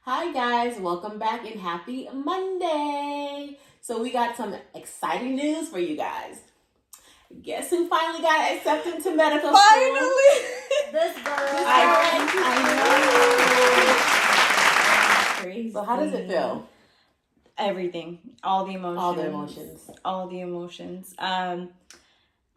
Hi guys, welcome back and happy Monday. So we got some exciting news for you guys. Guess who finally got accepted to medical school? Finally! This girl. I know. Crazy. So how does it feel? Everything. All the emotions. All the emotions. I'm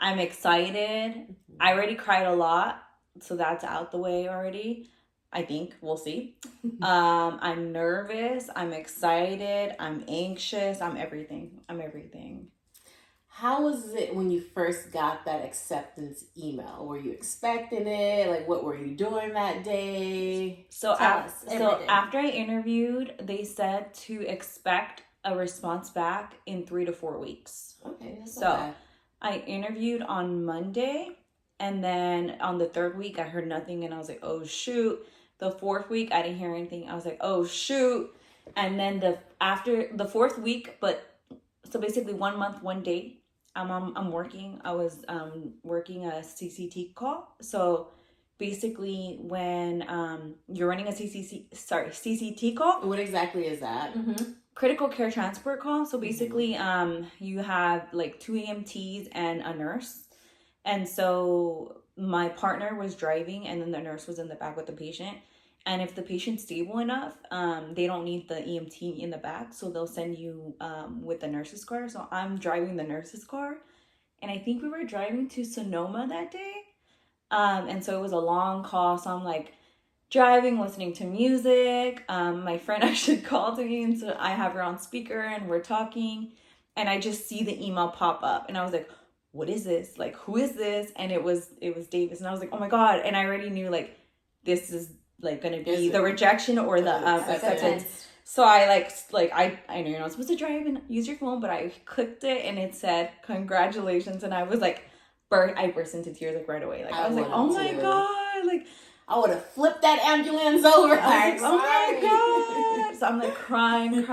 excited. I already cried a lot, so that's out the way already. I think. We'll see. I'm nervous. I'm excited. I'm anxious. I'm everything. How was it when you first got that acceptance email? Were you expecting it? Like, what were you doing that day? So after I interviewed, they said to expect a response back in 3 to 4 weeks. Okay. That's So not bad. I interviewed on Monday, and then on the third week I heard nothing, and I was like, oh shoot. The fourth week I didn't hear anything. I was like, oh shoot. And then after the fourth week, so basically 1 month, 1 day, I'm working. I was working a CCT call. So basically when you're running a CCT call. What exactly is that? Mm-hmm. Critical care transport call. So basically you have like 2 EMTs and a nurse. And so my partner was driving, and then the nurse was in the back with the patient. And if the patient's stable enough, they don't need the EMT in the back, so they'll send you with the nurse's car. So I'm driving the nurse's car, and I think we were driving to Sonoma that day. And so it was a long call, so I'm like driving, listening to music. My friend actually called me, and so I have her on speaker, and we're talking, and I just see the email pop up, and I was like, what is this? Like, who is this? And it was Davis, and I was like, oh my God. And I already knew, like, this is like gonna be the rejection or the acceptance. So I I know you're not supposed to drive and use your phone, but I clicked it and it said congratulations, and I was like I burst into tears like right away. Like I was like, oh my God, like I would have flipped that ambulance over. Like, oh my God. So I'm like crying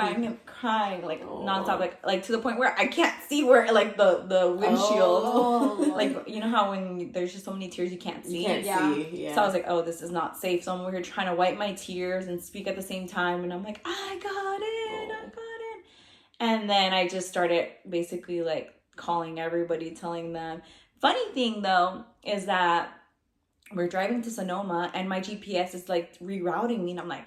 like nonstop, like to the point where I can't see where like the windshield. Like, you know how when there's just so many tears you can't see? See. Yeah. So I was like, oh, this is not safe. So I'm over here trying to wipe my tears and speak at the same time, and I'm like, I got it. And then I just started basically like calling everybody, telling them. Funny thing though is that we're driving to Sonoma, and my GPS is like rerouting me, and I'm like,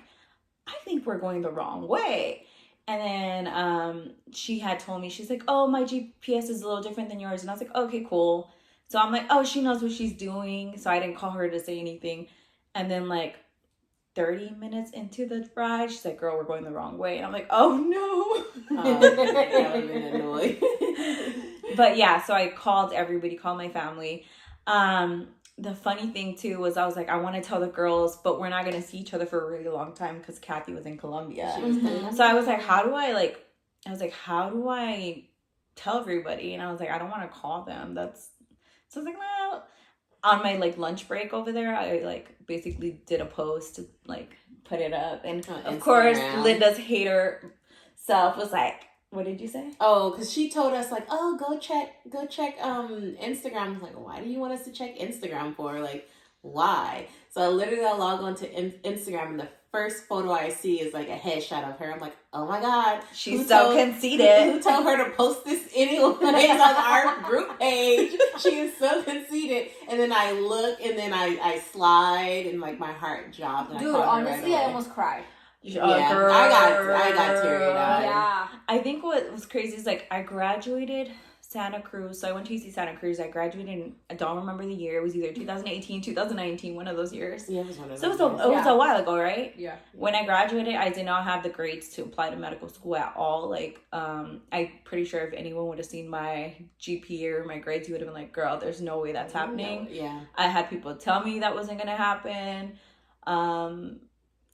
I think we're going the wrong way. And then she had told me, she's like, oh, my GPS is a little different than yours. And I was like, okay, cool. So I'm like, oh, she knows what she's doing. So I didn't call her to say anything. And then like 30 minutes into the ride, she's like, girl, we're going the wrong way. And I'm like, oh no. That would have been annoying. But yeah, so I called everybody, called my family. The funny thing too was I was like, I want to tell the girls, but we're not going to see each other for a really long time because Kathy was in Colombia. So I was like, how do I tell everybody? And I was like, I don't want to call them. So I was like, well, on my like lunch break over there, I like basically did a post to like put it up. And of course, Linda's hater self was like, what did you say? Oh, because she told us like, oh, go check Instagram. I was like, why do you want us to check Instagram for? Like, why? So I log on to Instagram, and the first photo I see is like a headshot of her. I'm like, oh my God, she's so conceited. Who told her to post this anyway on our group page? She is so conceited. And then I look, and then I slide, and like my heart dropped. Dude, honestly, I almost cried. Yeah, girl. I got teary-eyed. Yeah. I think what was crazy is like I graduated Santa Cruz. So I went to UC Santa Cruz. I graduated in, I don't remember the year. It was either 2018, 2019, one of those years. Yeah, it was one of those. So it was a while ago, right? Yeah. When I graduated, I did not have the grades to apply to medical school at all. Like, I'm pretty sure if anyone would have seen my GPA or my grades, you would have been like, girl, there's no way that's happening. No, yeah. I had people tell me that wasn't going to happen.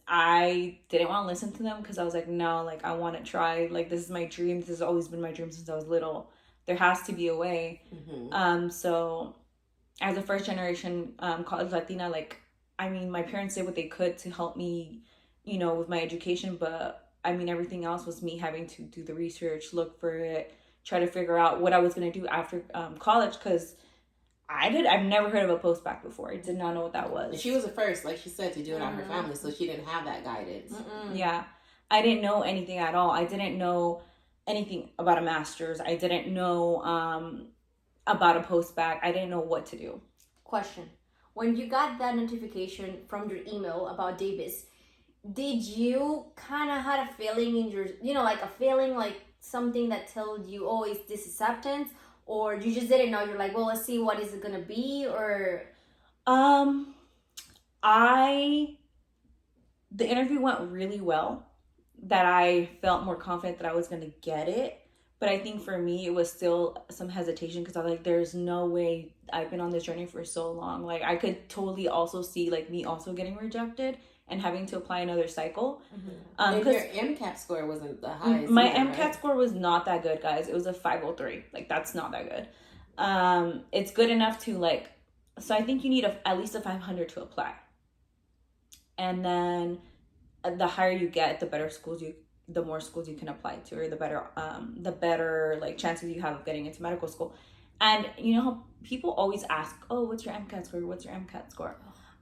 I didn't want to listen to them because I was like, no, like I want to try. Like, this is my dream. This has always been my dream since I was little. There has to be a way. Mm-hmm. So as a first generation college Latina, like, I mean, my parents did what they could to help me, you know, with my education. But I mean, everything else was me having to do the research, look for it, try to figure out what I was going to do after college. Because I've never heard of a postbac before. I did not know what that was. And she was the first, like she said, to do it on her family, so she didn't have that guidance. Yeah. I didn't know anything at all. I didn't know anything about a master's. I didn't know about a postbac. I didn't know what to do. Question. When you got that notification from your email about Davis, did you kind of had a feeling in your, like a feeling like something that told you, oh, is this acceptance? Or you just didn't know? You're like, well, let's see what is it going to be? Or... The interview went really well, that I felt more confident that I was going to get it. But I think for me, it was still some hesitation because I was like, there's no way. I've been on this journey for so long. Like, I could totally also see, like, me also getting rejected and having to apply another cycle. And your MCAT score wasn't the highest. My either, MCAT right? score was not that good, guys. It was a 503. Like, that's not that good. It's good enough to, like... So I think you need at least a 500 to apply. And then the higher you get, the more schools you can apply to, or the better like chances you have of getting into medical school. And you know how people always ask, oh, what's your MCAT score? What's your MCAT score?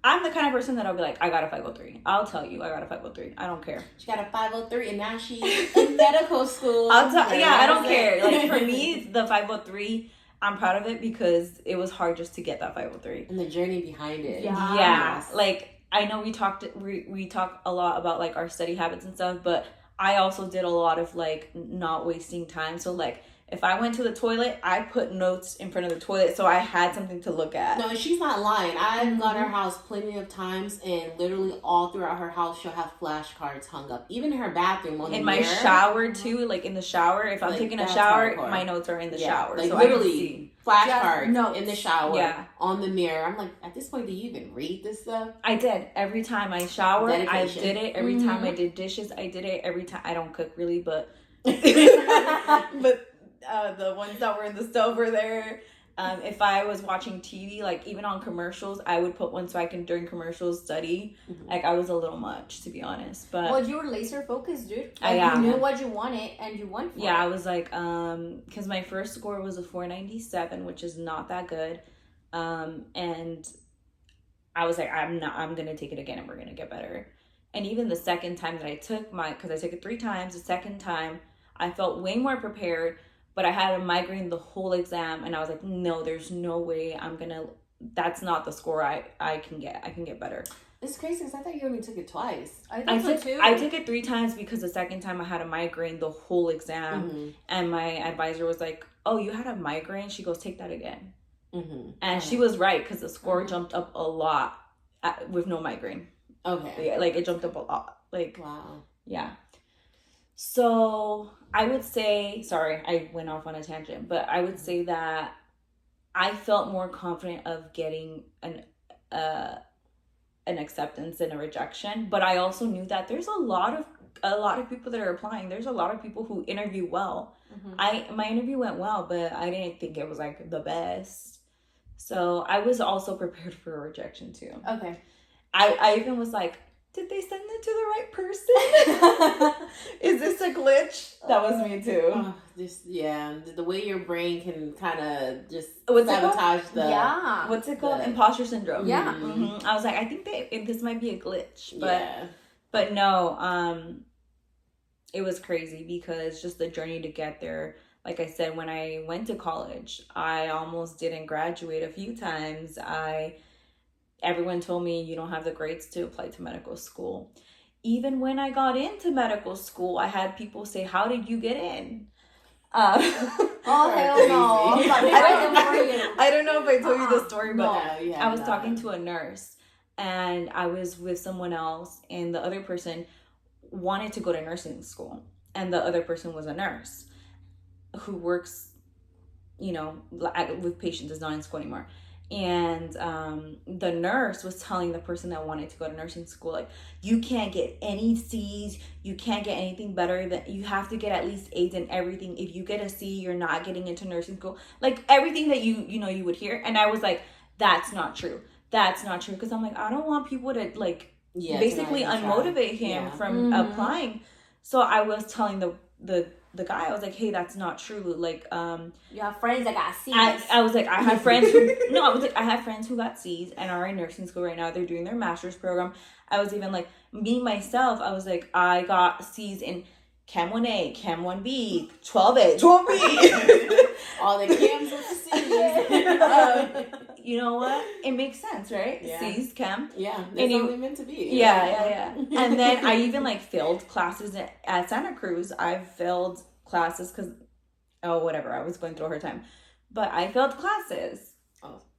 I'm the kind of person that I'll be like, I got a 503. I'll tell you, I got a 503. I don't care. She got a 503, and now she's in medical school. I don't care. Like, for me, the 503, I'm proud of it because it was hard just to get that 503. And the journey behind it. Yeah. Like, I know we talked a lot about, like, our study habits and stuff, but I also did a lot of, like, not wasting time. So, like, if I went to the toilet, I put notes in front of the toilet so I had something to look at. No, she's not lying. I've gone to her house plenty of times, and literally all throughout her house, she'll have flashcards hung up. Even in her bathroom, on in the my mirror. shower too, like in the shower. If I'm Like, taking a that's shower, hardcore. my notes are in the shower. Like, so literally, I can see. flashcards in the shower, Yeah. on the mirror. I'm like, at this point, do you even read this stuff? I did. Every time I shower, Dedication. I did it. Every time I did dishes, I did it. Every time I don't cook really, but the ones that were in the stove were there. If I was watching TV, like even on commercials, I would put one so I can during commercials study. Like, I was a little much, to be honest, but well, you were laser focused, dude. I Like, am. you knew what you wanted and you went for it. yeah, I was like, because my first score was a 497, which is not that good, and I was like, I'm gonna take it again, and we're gonna get better. And even the second time that I took because I took it 3 times, the second time I felt way more prepared. But I had a migraine the whole exam, and I was like, no, there's no way that's not the score I can get. I can get better. It's crazy because I thought you only took it twice. I took it 3 times because the second time I had a migraine the whole exam, and my advisor was like, oh, you had a migraine? She goes, take that again. And she was right because the score jumped up a lot with no migraine. Okay. Yeah, like, it jumped up a lot. Like, wow. Yeah. So I would say, sorry, I went off on a tangent, but I would say that I felt more confident of getting an acceptance than a rejection. But I also knew that there's a lot of people that are applying. There's a lot of people who interview well. My interview went well, but I didn't think it was like the best. So I was also prepared for a rejection too. Okay. I even was like, did they send it to the right person? Is this a glitch? That was me too. The way your brain can kind of just What's sabotage the... Yeah. What's it called? Imposter syndrome. Yeah. I was like, I think this might be a glitch. But, yeah. But no, it was crazy because just the journey to get there. Like I said, when I went to college, I almost didn't graduate a few times. Everyone told me you don't have the grades to apply to medical school. Even when I got into medical school, I had people say, how did you get in? Oh, hell no. I don't know if I told you the story, but I was talking to a nurse, and I was with someone else, and the other person wanted to go to nursing school, and the other person was a nurse who works, with patients, is not in school anymore. And the nurse was telling the person that wanted to go to nursing school, like, you can't get any C's, you can't get anything better, than you have to get at least A's in everything. If you get a C, you're not getting into nursing school. Like, everything that you would hear. And I was like, that's not true. That's not true. Because I'm like, I don't want people to, like, basically unmotivate him from applying. So I was telling the the guy, I was like, hey, that's not true. Like, You have friends that got C's. I was like, I have friends who, no, I was like, I have friends who got C's and are in nursing school right now. They're doing their master's program. I was even like, me, myself, I was like, I got C's in Chem 1A, Chem 1B, 12A, 12B. All the cams with the C's. You know what? It makes sense, right? Yeah. C's, Chem. Yeah, that's And how we meant to be. Yeah. And then I even like failed classes at Santa Cruz. I've failed classes because, whatever, I was going through a hard time. But I failed classes.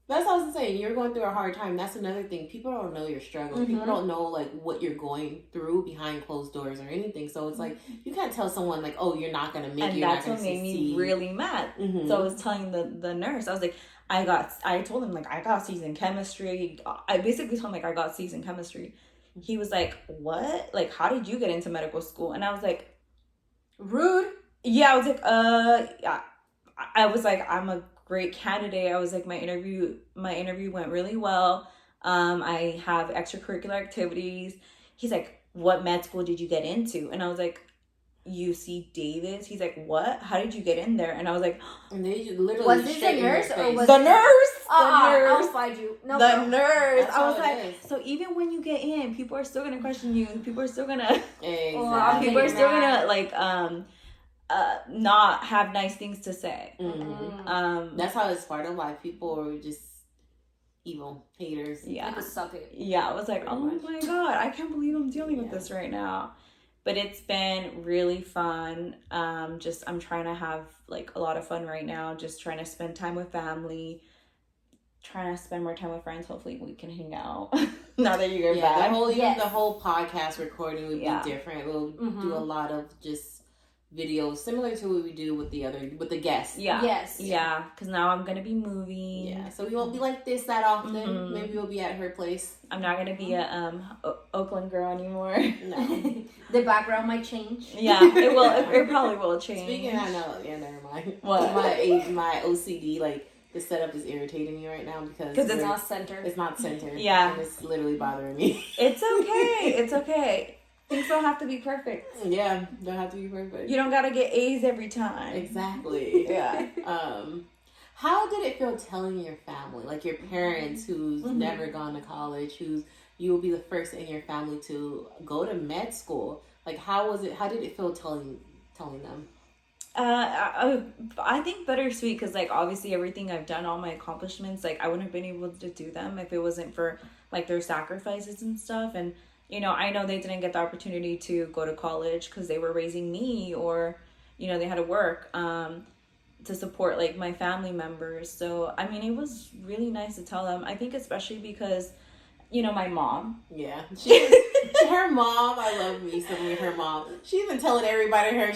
That's what I was saying. You're going through a hard time. That's another thing. People don't know you're struggling. Mm-hmm. People don't know like what you're going through behind closed doors or anything. So it's like you can't tell someone like, "Oh, you're not gonna make it." And that's what made me really mad. Mm-hmm. So I was telling the nurse, I was like, I told him like I got C's in chemistry. I basically told him like I got C's in chemistry. He was like, "What? Like, how did you get into medical school?" And I was like, rude. Yeah, I was like, yeah. I was like, I'm a great candidate. I was like, my interview went really well. I have extracurricular activities. He's like, what med school did you get into? And I was like, UC Davis. He's like, what? How did you get in there? And I was like, and they literally was this a nurse or was the nurse? I'll fight you. No, the nurse. That's I was how it like, is. so even when you get in, people are still gonna question you. People are still gonna Exactly. people are still gonna like not have nice things to say. Mm-hmm. That's how it's part of life. People are just evil haters. Yeah. You could suck it. Yeah, I was like, Pretty oh much. my god, I can't believe I'm dealing with this right now. But it's been really fun. I'm trying to have like a lot of fun right now. Just trying to spend time with family. Trying to spend more time with friends. Hopefully we can hang out now that you're back. The whole podcast recording would be different. We'll do a lot of just videos similar to what we do with the guests. Yeah. Yes. Yeah, because now I'm gonna be moving. Yeah, so we won't be like this that often. Maybe we'll be at her place. I'm not gonna be a Oakland girl anymore. No. The background might change. Yeah, it will. It probably will change. Speaking, I know. Yeah, never mind. What? My OCD, like the setup is irritating me right now because it's not centered. It's not centered. Yeah, and it's literally bothering me. It's okay. It's okay. Things don't have to be perfect. Yeah, don't have to be perfect. You don't gotta get A's every time. Exactly. Yeah. How did it feel telling your family, like your parents who's never gone to college, you will be the first in your family to go to med school? Like, how was it? How did it feel telling them? I think bittersweet because like obviously everything I've done, all my accomplishments, like I wouldn't have been able to do them if it wasn't for like their sacrifices and stuff. And you know, I know they didn't get the opportunity to go to college because they were raising me, or you know, they had to work to support like my family members. So I mean, it was really nice to tell them. I think especially because you know, my mom. Yeah. Her mom, I love me some of her mom. She even telling everybody her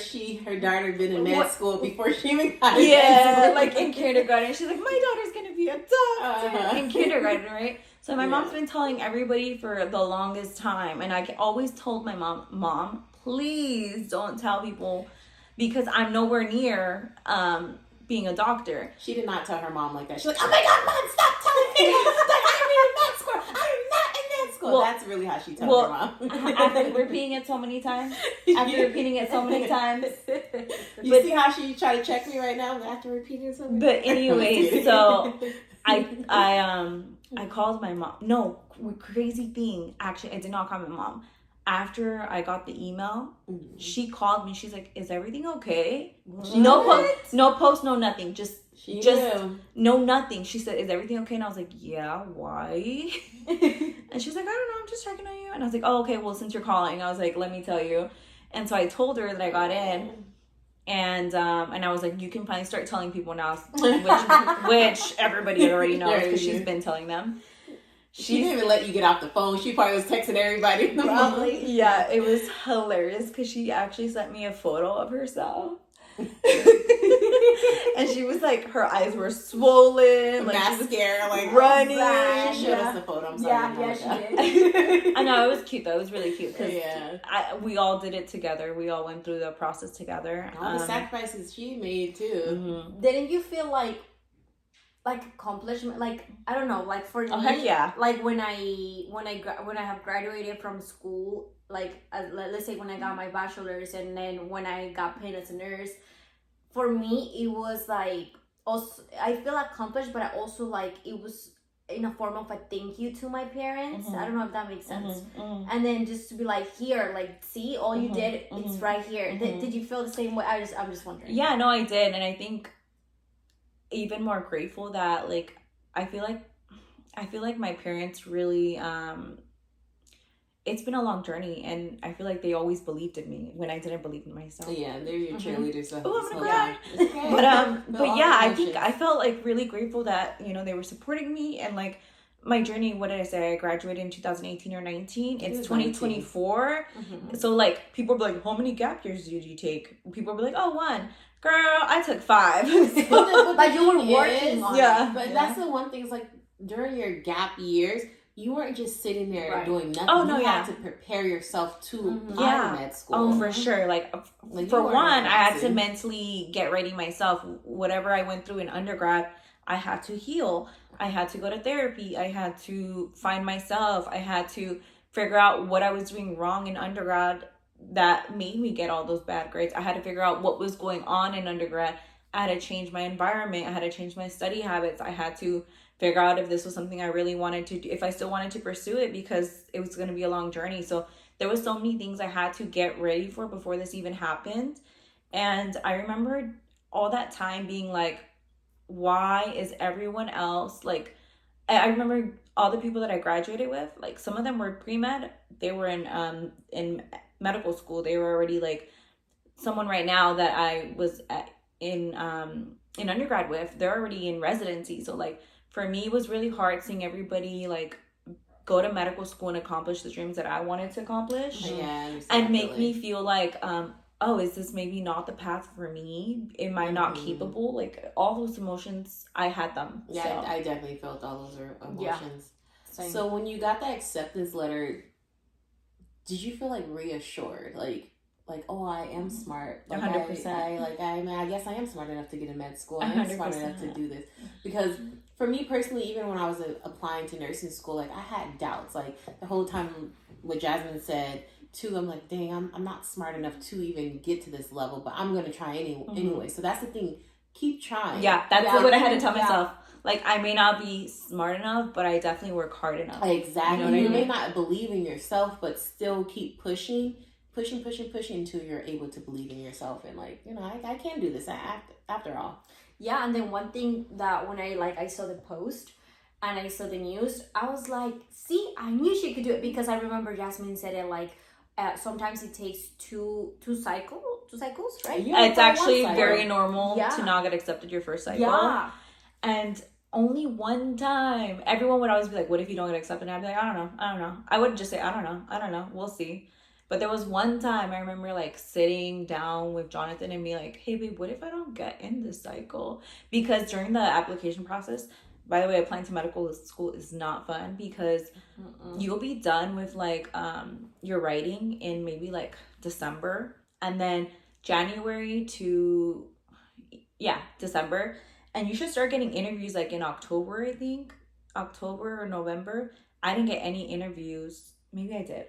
daughter been in med school before she even got in med school. Like in kindergarten. She's like, my daughter's gonna be a doctor in kindergarten, right? So my mom's been telling everybody for the longest time, and I always told my mom, please don't tell people because I'm nowhere near being a doctor. She did not tell her mom like that. She's like, oh my god, mom, stop telling me that I'm in med school. I'm not in med school. Well, that's really how she tells her mom. After repeating it so many times. You see how she tried to check me right now after repeating it so many times? But anyways, so I called my mom. No, crazy thing. Actually, I did not call my mom. After I got the email, she called me. She's like, "Is everything okay?" No post, no nothing. Just no nothing. She said, "Is everything okay?" And I was like, "Yeah, why?" And she's like, "I don't know. I'm just checking on you." And I was like, "Oh, okay. Well, since you're calling, I was like, let me tell you." And so I told her that I got in. And I was like, you can finally start telling people now, which everybody already knows because she's been telling them. She didn't even let you get off the phone. She probably was texting everybody. Probably. Yeah, it was hilarious because she actually sent me a photo of herself. And she was like, her eyes were swollen, like mascara, like running. She showed us the photo. I'm sorry. Yeah, she did. I know, it was cute though. It was really cute because we all did it together. We all went through the process together. All the sacrifices she made too. Mm-hmm. Didn't you feel like accomplishment? Like I don't know. Like for me, heck yeah. Like when I have graduated from school let's say when I got my bachelor's and then when I got paid as a nurse, for me it was like also I feel accomplished, but I also like it was in a form of a thank you to my parents. I don't know if that makes sense. And then just to be like, here, like, see, all you did, it's right here. Did you feel the same way? I'm just wondering. Yeah, no, I did. And I think even more grateful that, like, I feel like my parents really, it's been a long journey, and I feel like they always believed in me when I didn't believe in myself. Yeah, they're your cheerleaders. Oh, I'm gonna cry. But yeah, I think I felt like really grateful that, you know, they were supporting me, and like my journey. What did I say? I graduated in 2018 or 19. It's 2024. So like people were like, how many gap years did you take? People were like, oh, 1. Girl, I took 5. But you were working on it. But that's the one thing. Is like during your gap years, you weren't just sitting there doing nothing. Oh, no, you had to prepare yourself to apply to med school. Oh, for sure. Like for one, I had to mentally get ready myself. Whatever I went through in undergrad, I had to heal. I had to go to therapy. I had to find myself. I had to figure out what I was doing wrong in undergrad that made me get all those bad grades. I had to figure out what was going on in undergrad. I had to change my environment. I had to change my study habits. I had to figure out if this was something I really wanted to do, if I still wanted to pursue it, because it was going to be a long journey. So there was so many things I had to get ready for before this even happened. And I remember all that time being like, why is everyone else like, I remember all the people that I graduated with, like some of them were pre-med, they were in medical school, they were already like, someone right now that I was in undergrad with, they're already in residency. So like for me, it was really hard seeing everybody like go to medical school and accomplish the dreams that I wanted to accomplish. Yeah, and make me feel like, oh, is this maybe not the path for me? Am I not capable? Like all those emotions, I had them. Yeah, so. I definitely felt all those emotions. Yeah. So when you got that acceptance letter, did you feel like reassured? Like, oh, I am smart. Like, 100%. I guess I am smart enough to get in med school. I am smart enough to do this. Because for me personally, even when I was applying to nursing school, like I had doubts. Like the whole time what Jazmin said too, I'm like, dang, I'm not smart enough to even get to this level, but I'm gonna try anyway. So that's the thing. Keep trying. Yeah, that's what I had to tell myself. Like, I may not be smart enough, but I definitely work hard enough. Exactly. You know what I mean? may not believe in yourself, but still keep pushing until you're able to believe in yourself and like, you know, I can do this after all. Yeah, and then one thing that when I saw the post and I saw the news, I was like, see, I knew she could do it, because I remember Jazmin said it like sometimes it takes two cycles, right? Yeah, it's actually very normal to not get accepted your first cycle. Yeah. And only one time, everyone would always be like, what if you don't get accepted? And I'd be like, I don't know. I wouldn't just say, I don't know. We'll see. But there was one time I remember like sitting down with Jonathan and be like, hey babe, what if I don't get in this cycle? Because during the application process, by the way, applying to medical school is not fun, because you'll be done with like your writing in maybe like December, and then January to December, and you should start getting interviews like in October, I think October or November. I didn't get any interviews. Maybe I did.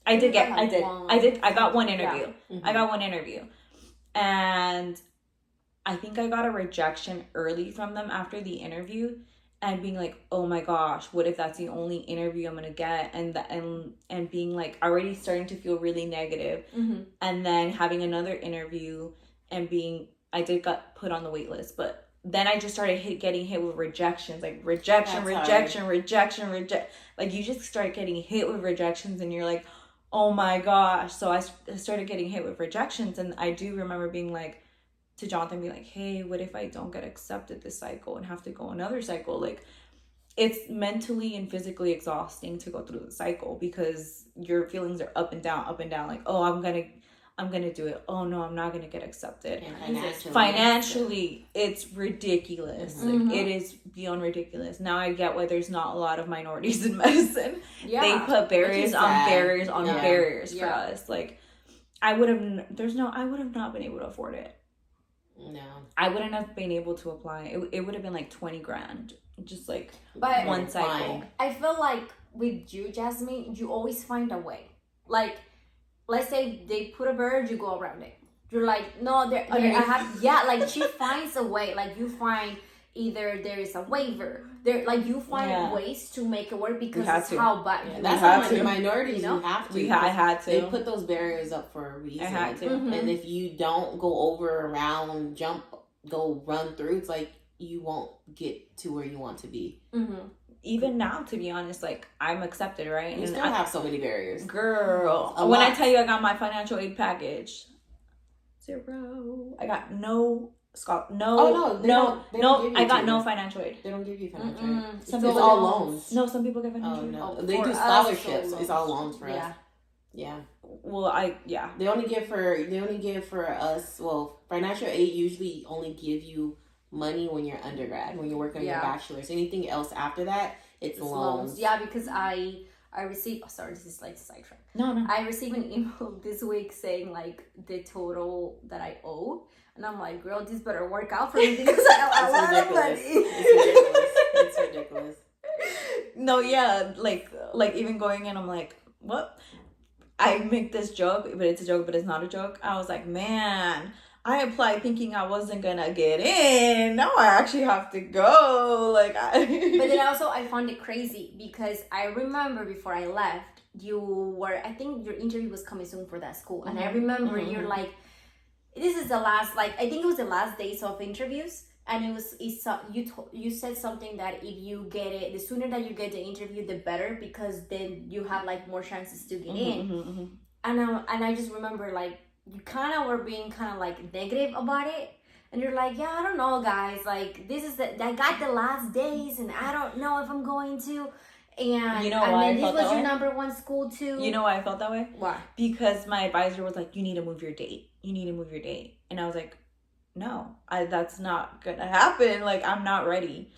I got one interview. Yeah. I got one interview. And I think I got a rejection early from them after the interview, and being like, oh my gosh, what if that's the only interview I'm going to get? And being like already starting to feel really negative. And then having another interview and I did got put on the wait list, but then I just started getting hit with rejections, like rejection. Like you just start getting hit with rejections and you're like, oh my gosh. So I started getting hit with rejections, and I do remember being like, to Jonathan, be like, hey, what if I don't get accepted this cycle and have to go another cycle? Like, it's mentally and physically exhausting to go through the cycle, because your feelings are up and down. Like, oh, I'm gonna do it. Oh no, I'm not gonna get accepted. Financially, it's ridiculous. Like, it is beyond ridiculous. Now I get why there's not a lot of minorities in medicine. Yeah, they put barriers on barriers for us. Like, I would have not been able to afford it. No, I wouldn't have been able to apply. It would have been like $20,000, just like one cycle. I feel like with you, Jazmin, you always find a way. Like, let's say they put a barrier, you go around it. You're like, no, like she finds a way. Like you find either there is a waiver, like you find ways to make it work because it's how bad. Yeah, that's how the minorities, you have to. I had to. They put those barriers up for a reason. I had to. And if you don't go over, around, jump, go run through, it's like you won't get to where you want to be. Even now, to be honest, like I'm accepted, right? You still have so many barriers, girl. When I tell you I got my financial aid package, 0. I got no. I got no financial aid. They don't give you financial aid. Some people, it's all loans. No, some people get financial aid. Oh, no. They do scholarships. It's all loans for us. Yeah. Well, They only give for us. Well, financial aid usually only give you money when you're undergrad, when you're working on your bachelor's. Anything else after that, it's loans. Yeah, because I received. Oh, sorry, this is like sidetrack. No. I received an email this week saying like the total that I owe. And I'm like, girl, this better work out for me because I have a lot of money. It's ridiculous. No, yeah, like even going in, I'm like, what? I make this joke, but it's a joke, but it's not a joke. I was like, man, I applied thinking I wasn't gonna get in. Now I actually have to go. But then also I found it crazy because I remember before I left, I think your interview was coming soon for that school, and I remember you're like, this is the last, like, I think it was the last days of interviews, and you said something that if you get it, the sooner that you get the interview, the better, because then you have like more chances to get in. And I just remember like you kind of were being kind of like negative about it, and you're like, yeah, I don't know, guys, like I got the last days, and I don't know if I'm going to. And you know why and then this was your number one school too. You know why I felt that way? Why? Because my advisor was like, you need to move your date. And I was like, no, that's not gonna happen. Like, I'm not ready.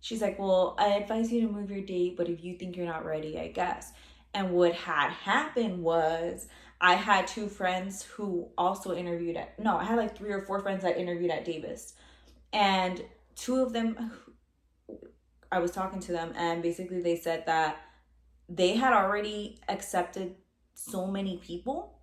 She's like, well, I advise you to move your date, but if you think you're not ready, I guess. And what had happened was I had 2 friends who also interviewed I had like 3 or 4 friends that interviewed at Davis. And 2 of them, I was talking to them, and basically they said that they had already accepted so many people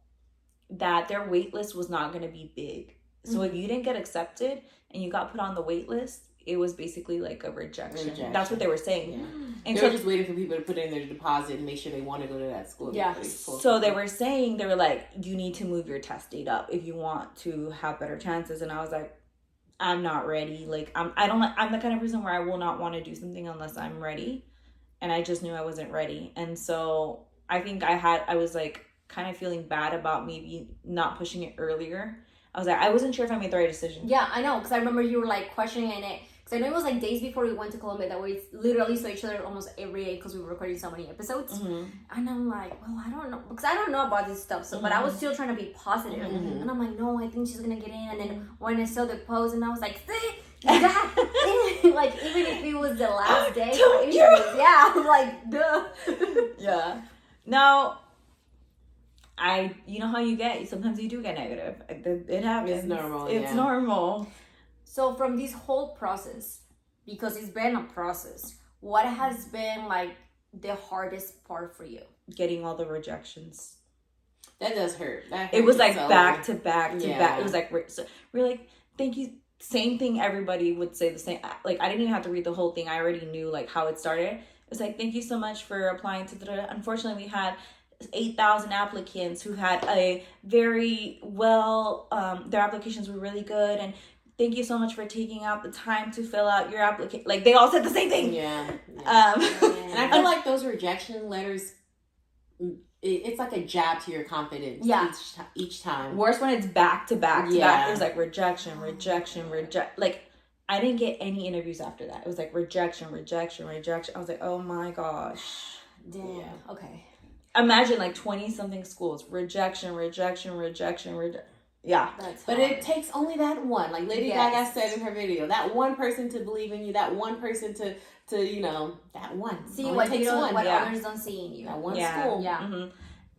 that their wait list was not going to be big. So if you didn't get accepted and you got put on the wait list, it was basically like a rejection. That's what they were saying. Yeah. And they were just waiting for people to put in their deposit and make sure they want to go to that school. Yeah. So they were saying, they were like, you need to move your test date up if you want to have better chances. And I was like, I'm not ready. Like, I'm the kind of person where I will not want to do something unless I'm ready. And I just knew I wasn't ready. And so I think I was like kind of feeling bad about maybe not pushing it earlier. I was like, I wasn't sure if I made the right decision. Yeah, I know. Because I remember you were like questioning it. Because I know it was like days before we went to Colombia that we literally saw each other almost every day because we were recording so many episodes. And I'm like, well, I don't know. Because I don't know about this stuff. So, but I was still trying to be positive. And I'm like, no, I think she's going to get in. And then when I saw the post, and I was like, see? Yeah. Like, even if it was the last day. Yeah, I'm like, duh. Yeah. No. You know how you get, sometimes you do get negative. It happens. It's normal. It's normal. So from this whole process, because it's been a process, what has been like the hardest part for you? Getting all the rejections. That does hurt. It was like back to back to back. It was like, we're like, thank you. Same thing, everybody would say the same. Like, I didn't even have to read the whole thing. I already knew like how it started. It was like, thank you so much for applying to unfortunately we had 8,000 applicants who had a very their applications were really good, and thank you so much for taking out the time to fill out your application. Like, they all said the same thing. Yeah. And I feel like those rejection letters, it's like a jab to your confidence. Yeah. Each time. Worse when it's back to back to back. It was like rejection. Like, I didn't get any interviews after that. It was like rejection. I was like, oh my gosh. Damn. Yeah. Okay. Imagine like 20 something schools. Rejection. Yeah. But it takes only that one. Like Lady Gaga said in her video, that one person to believe in you, that one person to that one. See what takes one. What others don't see in you. That one school. Yeah. Mm-hmm.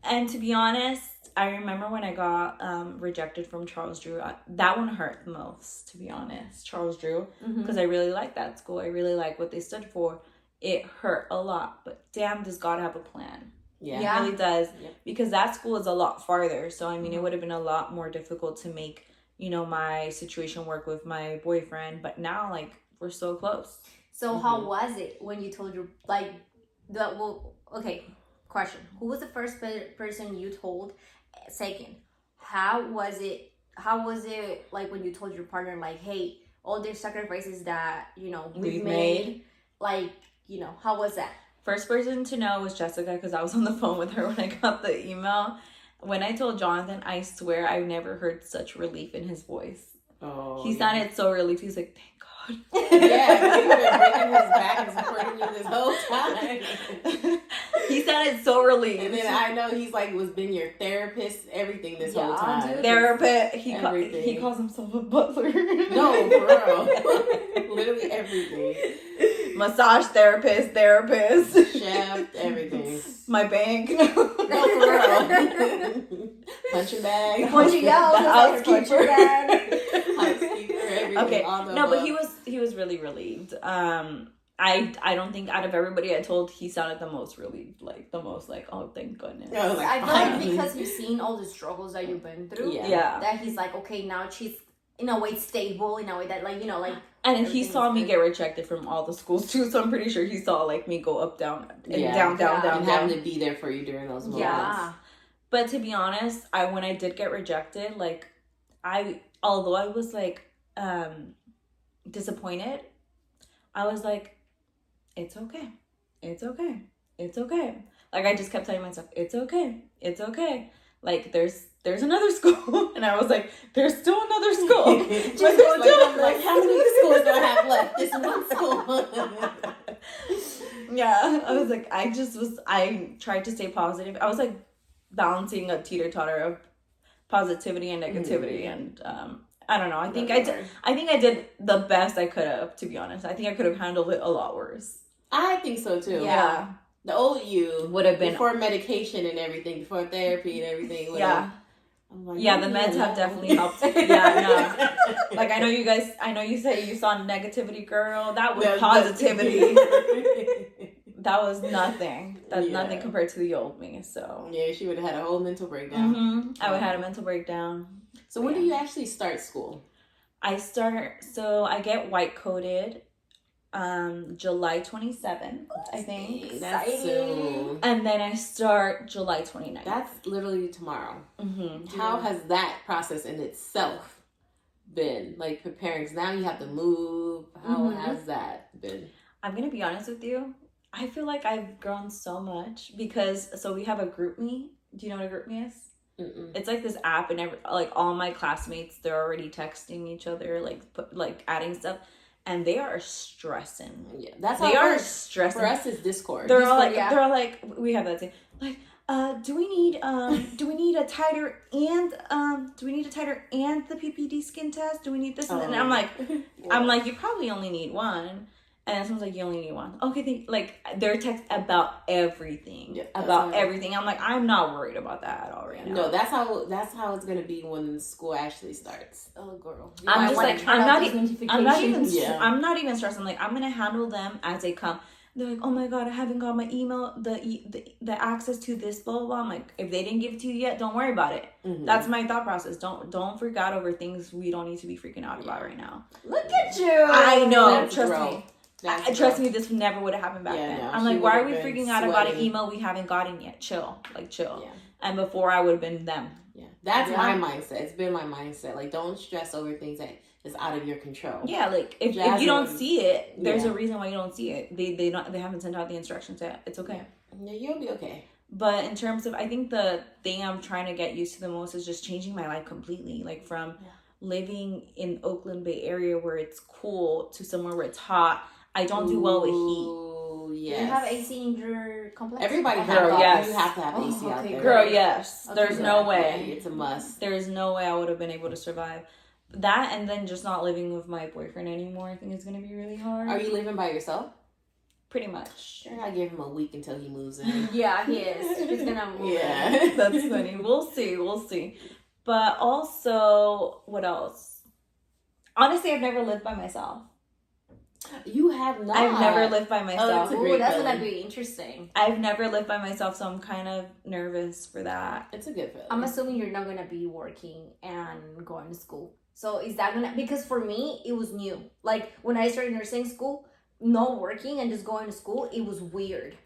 And to be honest, I remember when I got rejected from Charles Drew. That one hurt the most, to be honest. Charles Drew. Because I really liked that school. I really liked what they stood for. It hurt a lot. But damn, does God have a plan? Yeah. Yeah. It really does. Yep. Because that school is a lot farther. So, I mean, it would have been a lot more difficult to make, my situation work with my boyfriend. But now, like, we're so close. So how was it when you told your okay, question. Who was the first person you told? Second, how was it like when you told your partner, like, hey, all the sacrifices that, we've made, like, how was that? First person to know was Jessica, because I was on the phone with her when I got the email. When I told Jonathan, I swear I've never heard such relief in his voice. Oh, He sounded so relieved. He was like, thank God. Yeah, you've been breaking his back and supporting you this whole time. He sounded so relieved. And then I know he's like been your therapist, everything this whole time. Dude. Therapist. Everything. He calls himself a butler. No, for real. Literally everything. Massage therapist. Chef, everything. My bank. No, for real. Punching bag. Punching out. The housekeeper. Housekeeper, everything. Okay. All the No, but above. he was really relieved. I don't think out of everybody I told, he sounded the most relieved, like the most like, oh, thank goodness. I was like, I feel like finally. because he's seen all the struggles that you've been through, Yeah. that he's like, okay, now she's in a way stable, in a way that, like, like. And he everything's saw me good. get rejected from all the schools too, so I'm pretty sure he saw like me go up, down, and Yeah. down, Yeah. down, And down. having to be there for you during those moments. Yeah. But to be honest, when I did get rejected, like although I was like disappointed, I was like, it's okay. It's okay. It's okay. Like I just kept telling myself, it's okay. It's okay. Like there's another school. And I was like, there's still another school. Just But there's like, how many schools do I have left? This one school. Yeah. I was like, I tried to stay positive. I was like balancing a teeter-totter of positivity and negativity. And I don't know. I think I did the best I could have, to be honest. I think I could have handled it a lot worse. I think so too. Yeah. The old you Would have been before medication and everything, before therapy and everything. Yeah. I'm like, Yeah, the meds have definitely helped. Yeah, no. Like I know you say you saw negativity, girl. That was positivity. That was nothing. That's nothing compared to the old me. So yeah, she would have had a whole mental breakdown. I would have had a mental breakdown. So when do you actually start school? I get white coated July 27th, I think. That's soon. And then I start July 29th. That's literally tomorrow. Mm-hmm. How has that process in itself been? Like preparing, 'cause now you have to move. How has that been? I'm going to be honest with you. I feel like I've grown so much because, we have a group me. Do you know what a group me is? Mm-mm. It's like this app, and like all my classmates, they're already texting each other, like adding stuff. And they are stressing. Yeah, that's they how are it works. stressing. For us, it's Discord. They're Discord, all like, we have that thing. Like, do we need a titer and the PPD skin test? Do we need this? And I'm like, you probably only need one. And someone's like, you only need one. Okay, they're text about everything. Yeah, everything. I'm like, I'm not worried about that at all right now. No, that's how it's gonna be when school actually starts. Oh, girl. I'm just like, I'm not even Yeah. I'm not even stressed. I'm like, I'm gonna handle them as they come. They're like, oh my god, I haven't got my email, the access to this, blah blah blah. I'm like, if they didn't give it to you yet, don't worry about it. Mm-hmm. That's my thought process. Don't freak out over things we don't need to be freaking out about right now. Look at you. I know. That's Trust growth. me. Trust Me, this never would have happened back then. no, I'm she like, why are we would've been freaking out about an sweating. email we haven't gotten yet? Chill. Yeah. And before I would have been them. Yeah, that's my mindset. It's been my mindset. Like, don't stress over things that is out of your control. Yeah, like if you don't see it, there's a reason why you don't see it. They haven't sent out the instructions yet. It's okay. Yeah, you'll be okay. But in terms of, I think the thing I'm trying to get used to the most is just changing my life completely. Like from living in Oakland Bay area where it's cool to somewhere where it's hot. I don't do well with heat. Yes. Do you have AC in your complex? Everybody has Girl, that. yes. You have to have AC out okay, there. Girl, yes. Okay, There's no way. It's a must. There's no way I would have been able to survive. That and then just not living with my boyfriend anymore, I think is going to be really hard. Are you living by yourself? Pretty much. Sure, I give him a week until he moves in. Yeah, he is. He's gonna move. Yeah. That's funny. We'll see. But also, what else? Honestly, I've never lived by myself. You have not. I've never lived by that's myself. a Ooh, great that's feeling. gonna be interesting. I've never lived by myself, so I'm kind of nervous for that. It's a good feeling. I'm assuming you're not gonna be working and going to school. So is that gonna, because for me it was new. Like when I started nursing school, not working and just going to school, it was weird.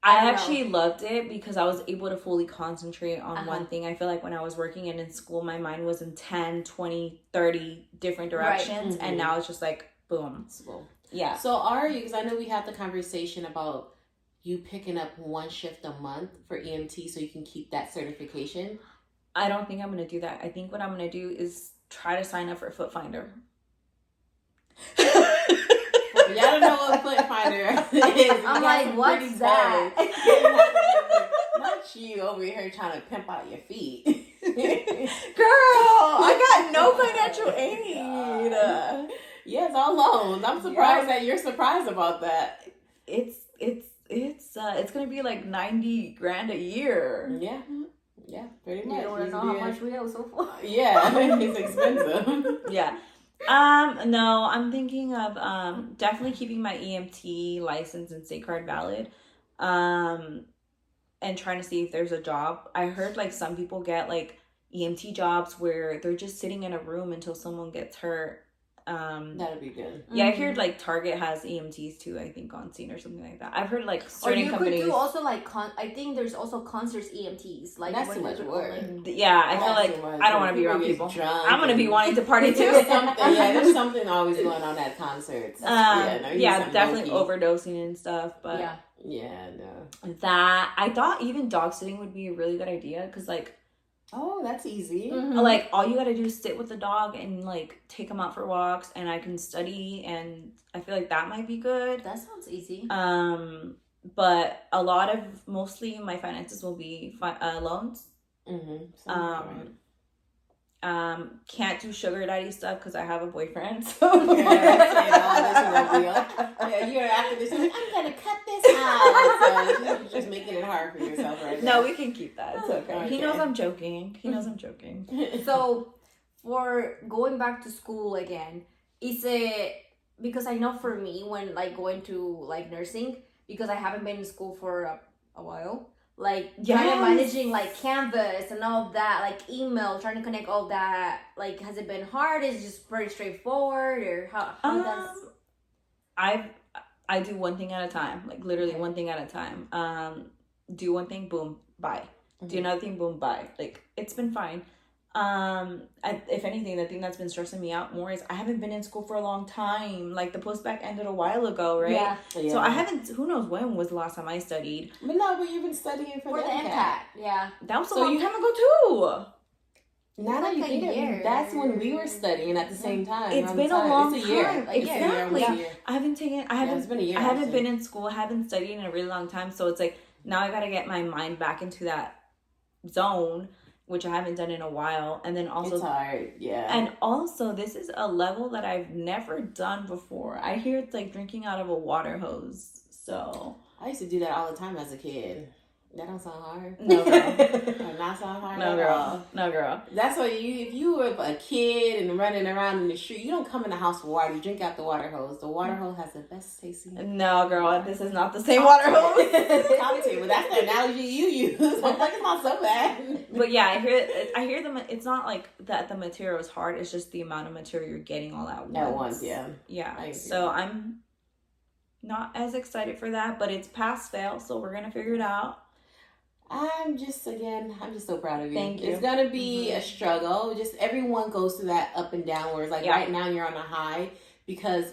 I don't actually loved it because I was able to fully concentrate on Uh-huh. one thing. I feel like when I was working and in school, my mind was in 10, 20, 30 different directions. Mhm. And now it's just like, boom. School. Yeah. So are you, because I know we had the conversation about you picking up one shift a month for EMT so you can keep that certification. I don't think I'm going to do that. I think what I'm going to do is try to sign up for Foot Finder. Y'all don't know what Foot Finder is. You I'm got like, some what's pretty that? toes. Not you over here trying to pimp out your feet. Girl, I got no financial aid. Yeah, it's all loans. I'm surprised that you're surprised about that. It's gonna be like 90 grand a year. Yeah, pretty You much. don't wanna know how much we owe so far. Yeah, it's expensive. Yeah. No, I'm thinking of definitely keeping my EMT license and state card valid. And trying to see if there's a job. I heard like some people get like EMT jobs where they're just sitting in a room until someone gets hurt. That'd be good. Yeah, I heard like Target has EMTs too, I think, on scene or something like that. I've heard like Or certain you companies. could do also like I think there's also concerts EMTs. Like That's when too much you're work. calling. Yeah, I feel That's like too much I don't work. want to be around get people. drunk I'm gonna be and- wanting to party too. There's something, there's something always going on at concerts. Definitely overdosing and stuff. But Yeah. Yeah, no. that I thought even dog sitting would be a really good idea because like Oh, that's easy. Mhm. like all you gotta do is sit with the dog and like take him out for walks, and I can study, and I feel like that might be good. That sounds easy. But a lot of mostly my finances will be loans. Mm-hmm. Can't do sugar daddy stuff because I have a boyfriend. So Yeah, you're after this. You're like, I'm gonna cut this out. So you're just making it hard for yourself right now. No, we can keep that. It's okay. He knows I'm joking. So for going back to school again, is it, because I know for me when like going to like nursing, because I haven't been in school for a while, like kind of managing like Canvas and all that, like email, trying to connect all that, like has it been hard? Is it just very straightforward, or how does I do one thing at a time, like literally one thing at a time. Do one thing, boom, bye. Do another thing, boom, bye. Like it's been fine. If anything, the thing that's been stressing me out more is I haven't been in school for a long time. Like the post-bac ended a while ago, right? Yeah. So I haven't. Who knows when was the last time I studied? But no, but you've been studying for the MCAT. MCAT? Yeah. That was a So long you- time ago too. Now that Like you a think of year. it, that's when we were studying at the same time. It's around been the a time. long It's a year. time. Like, it's a year, almost a Exactly. year. I haven't taken. I Yeah, haven't. it's been a year. I haven't actually. been in school. I haven't studied in a really long time. So it's like now I gotta get my mind back into that zone, which I haven't done in a while. And then also It's hard, yeah. And also, this is a level that I've never done before. I hear it's like drinking out of a water hose. So I used to do that all the time as a kid. That don't sound hard. no, girl. Does not sound hard No, at all. girl. No, girl. That's why if you were a kid and running around in the street, you don't come in the house for water. You drink out the water hose. The water hose has the best tasting. No, girl. This is not the same water hose. Talk to you, but that's the analogy you use. I'm like, it's not so bad. But yeah, I hear them. It's not like that the material is hard. It's just the amount of material you're getting all at once. At once, yeah. Yeah. I agree. So I'm not as excited for that, but it's pass fail, so we're gonna figure it out. I'm just so proud of you. Thank you. It's gonna be a struggle. Just everyone goes through that up and down where it's like right now you're on a high because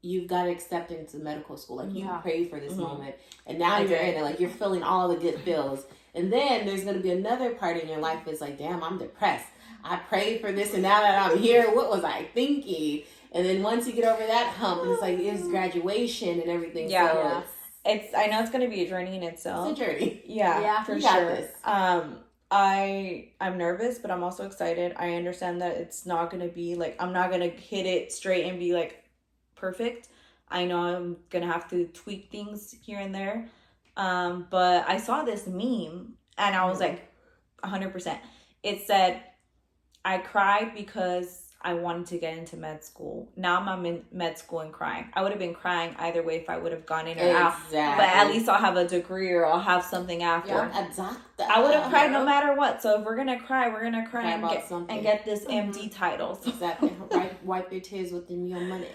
you've got accepted into medical school. Like you prayed for this moment and now you're in it. Like you're feeling all the good feels. And then there's gonna be another part in your life that's like, damn, I'm depressed. I prayed for this and now that I'm here, what was I thinking? And then once you get over that hump, it's like it's graduation and everything. Yeah. So I know it's gonna be a journey in itself. it's a journey. Yeah, for you got sure. this. I'm nervous, but I'm also excited. I understand that it's not gonna be like I'm not gonna hit it straight and be like perfect. I know I'm gonna have to tweak things here and there. But I saw this meme and I was like 100%. It said, I cried because I wanted to get into med school. Now I'm in med school and crying. I would have been crying either way if I would have gone in or out. But at least I'll have a degree or I'll have something after. Yeah, exactly. I would have cried no matter what. So if we're gonna cry and get this MD titles. Exactly. Wipe your tears with your money.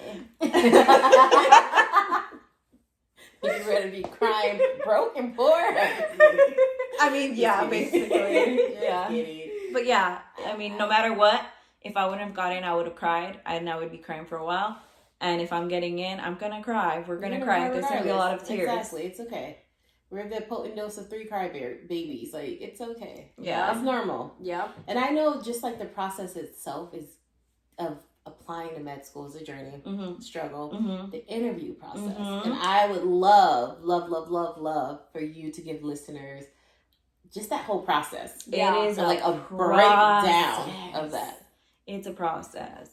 If you're ready to be crying broke and poor. I mean, yeah, basically. Yeah. But yeah, I mean, no matter what, if I wouldn't have got in, I would have cried, and I would be crying for a while. And if I'm getting in, I'm gonna cry. We're gonna cry. There's gonna be a lot of tears. Exactly, it's okay. We're the potent dose of 3 cry babies. Like, it's okay. Yeah, it's normal. Yeah. And I know just like the process itself is of applying to med school is a journey, struggle, the interview process. And I would love for you to give listeners just that whole process. Yeah. It is like a breakdown of that. It's a process.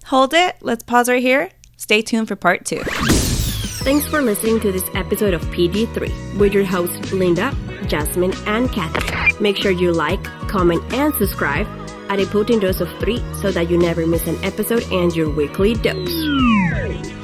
Hold it. Let's pause right here. Stay tuned for part 2. Thanks for listening to this episode of PG3 with your hosts Linda, Jazmin, and Kathy. Make sure you like, comment, and subscribe at a potent dose of 3 so that you never miss an episode and your weekly dose.